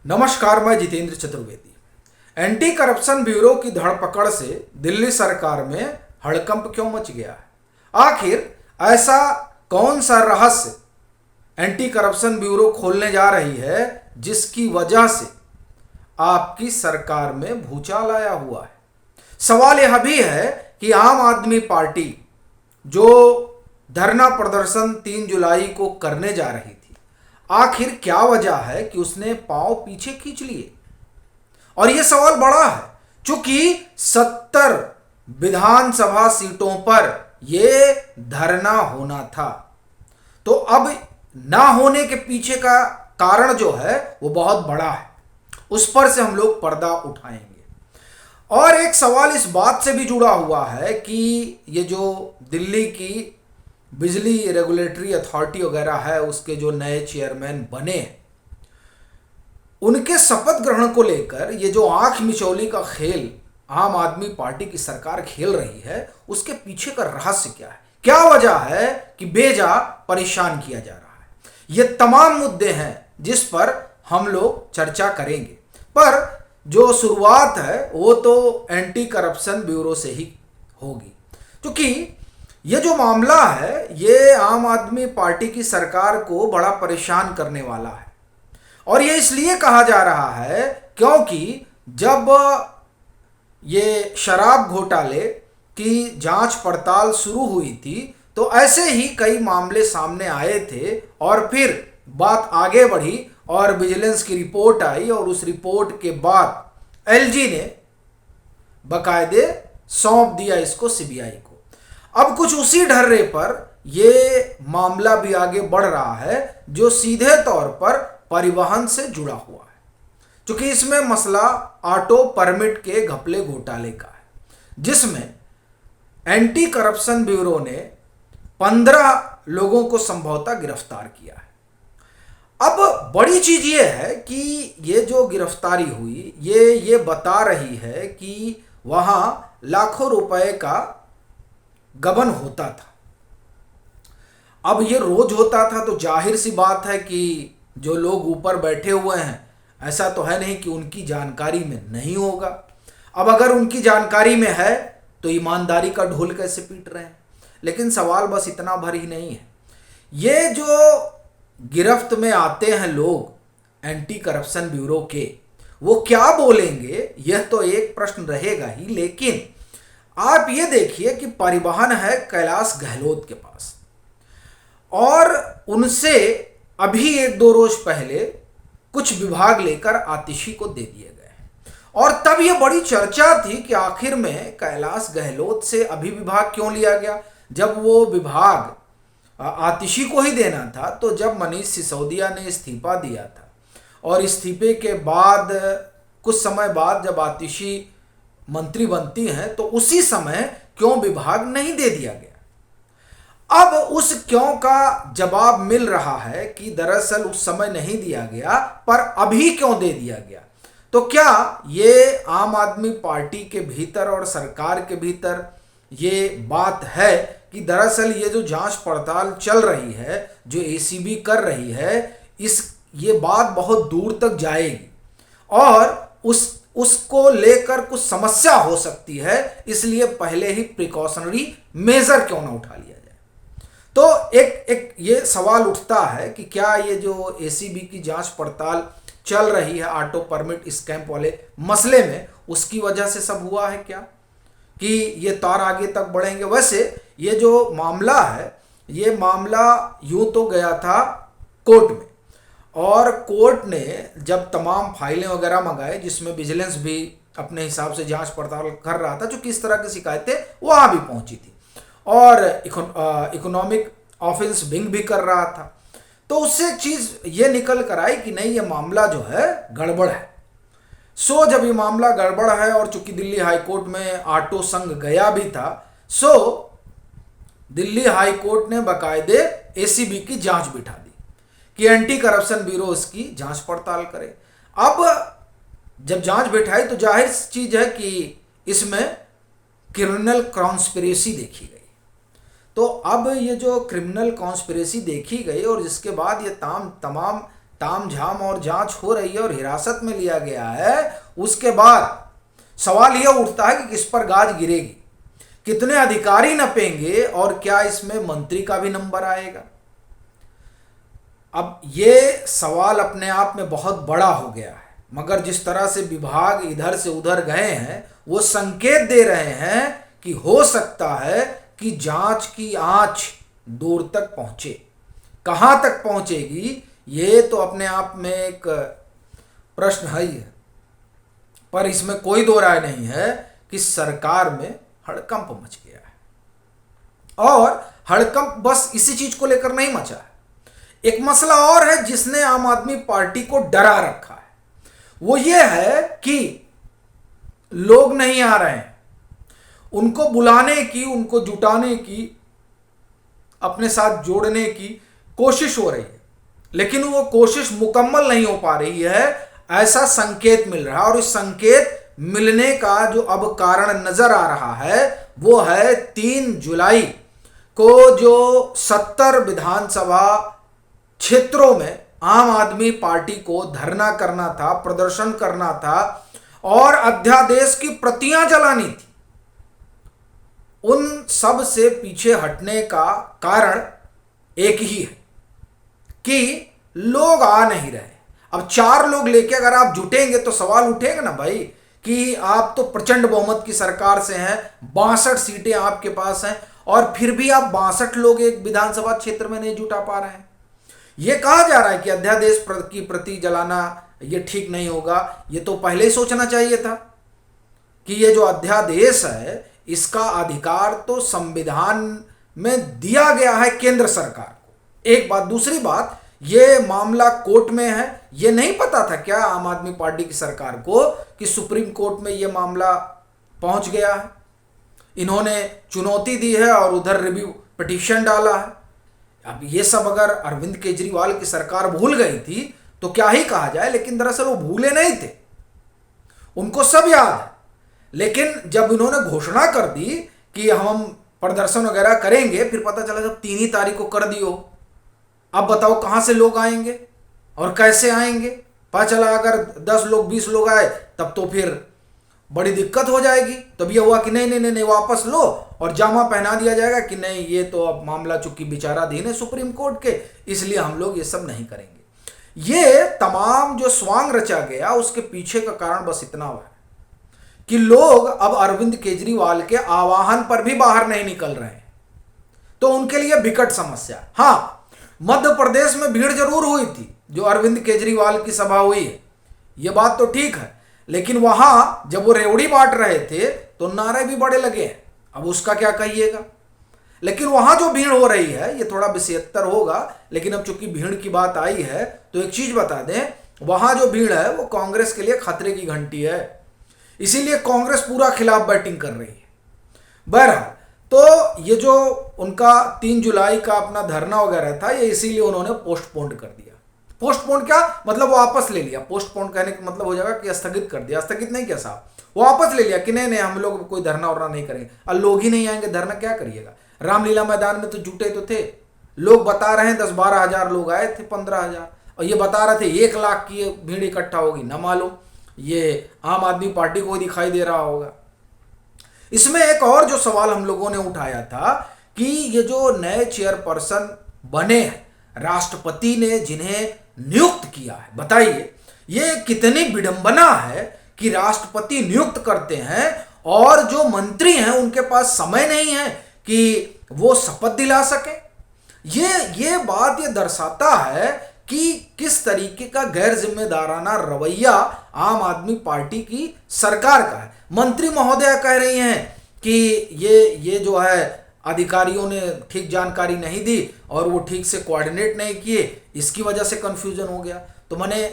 नमस्कार, मैं Jitendra Chaturvedi. Anti corruption bureau की धरपकड़ से दिल्ली सरकार में हड़कंप क्यों मच गया है? आखिर ऐसा कौन सा रहस्य एंटी करप्शन ब्यूरो खोलने जा रही है जिसकी वजह से आपकी सरकार में भूचाल आया हुआ है? सवाल यह भी है कि आम आदमी पार्टी जो धरना प्रदर्शन 3 जुलाई को करने जा रही थी, आखिर क्या वजह है कि उसने पांव पीछे खींच लिए? और यह सवाल बड़ा है चूंकि 70 विधानसभा सीटों पर यह धरना होना था। तो अब ना होने के पीछे का कारण जो है वो बहुत बड़ा है, उस पर से हम लोग पर्दा उठाएंगे। और एक सवाल इस बात से भी जुड़ा हुआ है कि ये जो दिल्ली की बिजली रेगुलेटरी अथॉरिटी वगैरह है, उसके जो नए चेयरमैन बने, उनके शपथ ग्रहण को लेकर ये जो आंख मिचौली का खेल आम आदमी पार्टी की सरकार खेल रही है, उसके पीछे का रहस्य क्या है? क्या वजह है कि बेजा परेशान किया जा रहा है? ये तमाम मुद्दे हैं जिस पर हम लोग चर्चा करेंगे। पर जो शुरुआत है वो तो एंटी करप्शन ब्यूरो से ही होगी, क्योंकि ये जो मामला है ये आम आदमी पार्टी की सरकार को बड़ा परेशान करने वाला है। और ये इसलिए कहा जा रहा है क्योंकि जब ये शराब घोटाले की जांच पड़ताल शुरू हुई थी तो ऐसे ही कई मामले सामने आए थे और फिर बात आगे बढ़ी और विजिलेंस की रिपोर्ट आई और उस रिपोर्ट के बाद एलजी ने बाकायदे सौंप दिया इसको सीबीआई को। अब कुछ उसी ढर्रे पर यह मामला भी आगे बढ़ रहा है जो सीधे तौर पर परिवहन से जुड़ा हुआ है, क्योंकि इसमें मसला ऑटो परमिट के घपले घोटाले का है, जिसमें एंटी करप्शन ब्यूरो ने 15 लोगों को संभवतः गिरफ्तार किया है। अब बड़ी चीज ये है कि ये जो गिरफ्तारी हुई ये बता रही है कि वहां लाखों रुपए का गबन होता था। अब ये रोज होता था तो जाहिर सी बात है कि जो लोग ऊपर बैठे हुए हैं, ऐसा तो है नहीं कि उनकी जानकारी में नहीं होगा। अब अगर उनकी जानकारी में है तो ईमानदारी का ढोल कैसे पीट रहे हैं? लेकिन सवाल बस इतना भर ही नहीं है। ये जो गिरफ्त में आते हैं लोग एंटी करप्शन ब्यूरो के, वो क्या बोलेंगे यह तो एक प्रश्न रहेगा ही। लेकिन आप ये देखिए कि परिवहन है कैलाश गहलोत के पास, और उनसे अभी 1-2 रोज पहले कुछ विभाग लेकर आतिशी को दे दिए गए हैं। और तब ये बड़ी चर्चा थी कि आखिर में कैलाश गहलोत से अभी विभाग क्यों लिया गया, जब वो विभाग आतिशी को ही देना था। तो जब मनीष सिसोदिया ने इस्तीफा दिया था और इस्तीफे के बाद कुछ समय बाद जब आतिशी मंत्री बनती हैं तो उसी समय क्यों विभाग नहीं दे दिया गया। अब उस क्यों का जवाब मिल रहा है कि दरअसल उस समय नहीं दिया गया पर अभी क्यों दे दिया गया। तो क्या ये आम आदमी पार्टी के भीतर और सरकार के भीतर ये बात है कि दरअसल ये जो जांच पड़ताल चल रही है, जो एसीबी कर रही है, ये बात बहुत दूर तक जाएगी और उसको लेकर कुछ समस्या हो सकती है, इसलिए पहले ही प्रिकॉशनरी मेजर क्यों ना उठा लिया जाए? तो एक ये सवाल उठता है कि क्या ये जो एसीबी की जांच पड़ताल चल रही है ऑटो परमिट स्कैम वाले मसले में, उसकी वजह से सब हुआ है क्या कि ये तार आगे तक बढ़ेंगे? वैसे ये जो मामला है, ये मामला यूं तो गया था कोर्ट में, और कोर्ट ने जब तमाम फाइलें वगैरह मंगाए, जिसमें विजिलेंस भी अपने हिसाब से जांच पड़ताल कर रहा था, जो किस तरह की शिकायतें वहां भी पहुंची थी, और इकोनॉमिक ऑफेंस विंग भी कर रहा था। तो उससे चीज ये निकल कर आई कि नहीं, ये मामला जो है गड़बड़ है। सो जब ये मामला गड़बड़ है और चूंकि दिल्ली हाईकोर्ट में ऑटो संघ गया भी था, सो दिल्ली हाईकोर्ट ने बाकायदे एसीबी की जांच बिठा दी कि एंटी करप्शन ब्यूरो इसकी जांच पड़ताल करे। अब जब जांच बिठाई तो जाहिर चीज है कि इसमें क्रिमिनल कॉन्स्पिरेसी देखी गई। तो अब ये जो क्रिमिनल कॉन्स्पिरेसी देखी गई और जिसके बाद ये तमाम तामझाम और जांच हो रही है और हिरासत में लिया गया है, उसके बाद सवाल यह उठता है कि किस पर गाज गिरेगी, कितने अधिकारी नपेंगे और क्या इसमें मंत्री का भी नंबर आएगा। अब ये सवाल अपने आप में बहुत बड़ा हो गया है, मगर जिस तरह से विभाग इधर से उधर गए हैं वो संकेत दे रहे हैं कि हो सकता है कि जांच की आंच दूर तक पहुंचे। कहां तक पहुंचेगी ये तो अपने आप में एक प्रश्न है ही है, पर इसमें कोई दो राय नहीं है कि सरकार में हड़कंप मच गया है। और हड़कंप बस इसी चीज को लेकर नहीं मचा है, एक मसला और है जिसने आम आदमी पार्टी को डरा रखा है। वो ये है कि लोग नहीं आ रहे हैं, उनको बुलाने की, उनको जुटाने की, अपने साथ जोड़ने की कोशिश हो रही है, लेकिन वो कोशिश मुकम्मल नहीं हो पा रही है, ऐसा संकेत मिल रहा है। और इस संकेत मिलने का जो अब कारण नजर आ रहा है वो है 3 जुलाई को जो 70 विधानसभा क्षेत्रों में आम आदमी पार्टी को धरना करना था, प्रदर्शन करना था और अध्यादेश की प्रतियां जलानी थी। उन सब से पीछे हटने का कारण एक ही है कि लोग आ नहीं रहे। अब 4 लोग लेके अगर आप जुटेंगे तो सवाल उठेगा ना भाई कि आप तो प्रचंड बहुमत की सरकार से हैं, 62 सीटें आपके पास हैं और फिर भी आप 62 लोग एक विधानसभा क्षेत्र में नहीं जुटा पा रहे हैं। यह कहा जा रहा है कि अध्यादेश की प्रति जलाना ये ठीक नहीं होगा। ये तो पहले ही सोचना चाहिए था कि ये जो अध्यादेश है इसका अधिकार तो संविधान में दिया गया है केंद्र सरकार को। एक बात, दूसरी बात, ये मामला कोर्ट में है। ये नहीं पता था क्या आम आदमी पार्टी की सरकार को कि सुप्रीम कोर्ट में ये मामला पहुंच गया है। इन्होंने चुनौती दी है और उधर रिव्यू पिटीशन डाला है। अब ये सब अगर अरविंद केजरीवाल की सरकार भूल गई थी तो क्या ही कहा जाए, लेकिन दरअसल वो भूले नहीं थे, उनको सब याद है। लेकिन जब इन्होंने घोषणा कर दी कि हम प्रदर्शन वगैरह करेंगे, फिर पता चला जब 3 ही तारीख को कर दियो, अब बताओ कहां से लोग आएंगे और कैसे आएंगे। पता चला अगर 10 लोग 20 लोग आए तब तो फिर बड़ी दिक्कत हो जाएगी। तब यह हुआ कि नहीं नहीं नहीं नहीं वापस लो और जामा पहना दिया जाएगा कि नहीं ये तो अब मामला चूंकि विचाराधीन है सुप्रीम कोर्ट के, इसलिए हम लोग ये सब नहीं करेंगे। ये तमाम जो स्वांग रचा गया उसके पीछे का कारण बस इतना हुआ कि लोग अब अरविंद केजरीवाल के आह्वान पर भी बाहर नहीं निकल रहे हैं, तो उनके लिए विकट समस्या। हाँ, मध्य प्रदेश में भीड़ जरूर हुई थी जो अरविंद केजरीवाल की सभा हुई है, ये बात तो ठीक है, लेकिन वहां जब वो रेवड़ी बांट रहे थे तो नारे भी बड़े लगे हैं। अब उसका क्या कहिएगा। लेकिन वहां जो भीड़ हो रही है ये थोड़ा विषयत्तर होगा, लेकिन अब चूंकि भीड़ की बात आई है तो एक चीज बता दें, वहां जो भीड़ है वो कांग्रेस के लिए खतरे की घंटी है, इसीलिए कांग्रेस पूरा खिलाफ बैटिंग कर रही है। बहरहाल, तो ये जो उनका 3 जुलाई का अपना धरना वगैरह था ये इसीलिए उन्होंने पोस्टपोन कर दिया। पोस्टपोन क्या मतलब, वो वापस ले लिया। पोस्टपोन कहने का मतलब हो जाएगा कि स्थगित कर दिया। स्थगित नहीं किया साहब, वो वापस ले लिया कि नहीं नहीं हम लोग कोई धरना वरना नहीं करेंगे। अब लोग ही नहीं आएंगे, धरना क्या करिएगा। रामलीला मैदान में तो जुटे तो थे लोग, बता रहे हैं 10-12 हजार लोग आए थे, 15 हजार, और ये बता रहे थे 1 लाख की भीड़ इकट्ठा होगी। न मालूम ये आम आदमी पार्टी को दिखाई दे रहा होगा। इसमें एक और जो सवाल हम लोगों ने उठाया था कि ये जो नए चेयरपर्सन बने हैं, राष्ट्रपति ने जिन्हें नियुक्त किया है, बताइए ये कितनी विडंबना है कि राष्ट्रपति नियुक्त करते हैं और जो मंत्री हैं उनके पास समय नहीं है कि वो शपथ दिला सके। ये बात ये दर्शाता है कि किस तरीके का गैर जिम्मेदाराना रवैया आम आदमी पार्टी की सरकार का है। मंत्री महोदया कह रही हैं कि ये जो है अधिकारियों ने ठीक जानकारी नहीं दी और वो ठीक से कोऑर्डिनेट नहीं किए, इसकी वजह से कंफ्यूजन हो गया। तो मैंने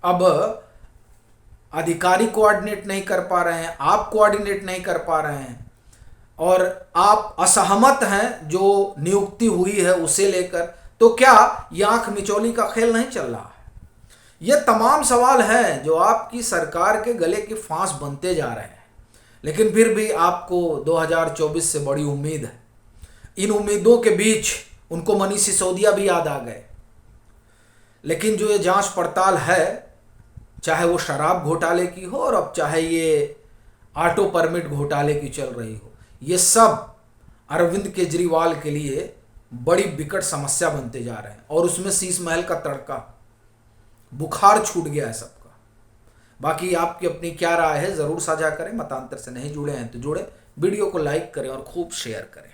अब अधिकारी कोऑर्डिनेट नहीं कर पा रहे हैं, आप कोऑर्डिनेट नहीं कर पा रहे हैं और आप असहमत हैं जो नियुक्ति हुई है उसे लेकर, तो क्या ये आंख मिचौली का खेल नहीं चल रहा है? ये तमाम सवाल हैं जो आपकी सरकार के गले की फांस बनते जा रहे हैं। लेकिन फिर भी आपको 2024 से बड़ी उम्मीद है। इन उम्मीदों के बीच उनको मनीष सिसोदिया भी याद आ गए। लेकिन जो ये जांच पड़ताल है, चाहे वो शराब घोटाले की हो और अब चाहे ये ऑटो परमिट घोटाले की चल रही हो, ये सब अरविंद केजरीवाल के लिए बड़ी विकट समस्या बनते जा रहे हैं। और उसमें शीश महल का तड़का, बुखार छूट गया है सबका। बाकी आपकी अपनी क्या राय है ज़रूर साझा करें। मतांतर से नहीं जुड़े हैं तो जुड़े, वीडियो को लाइक करें और खूब शेयर करें।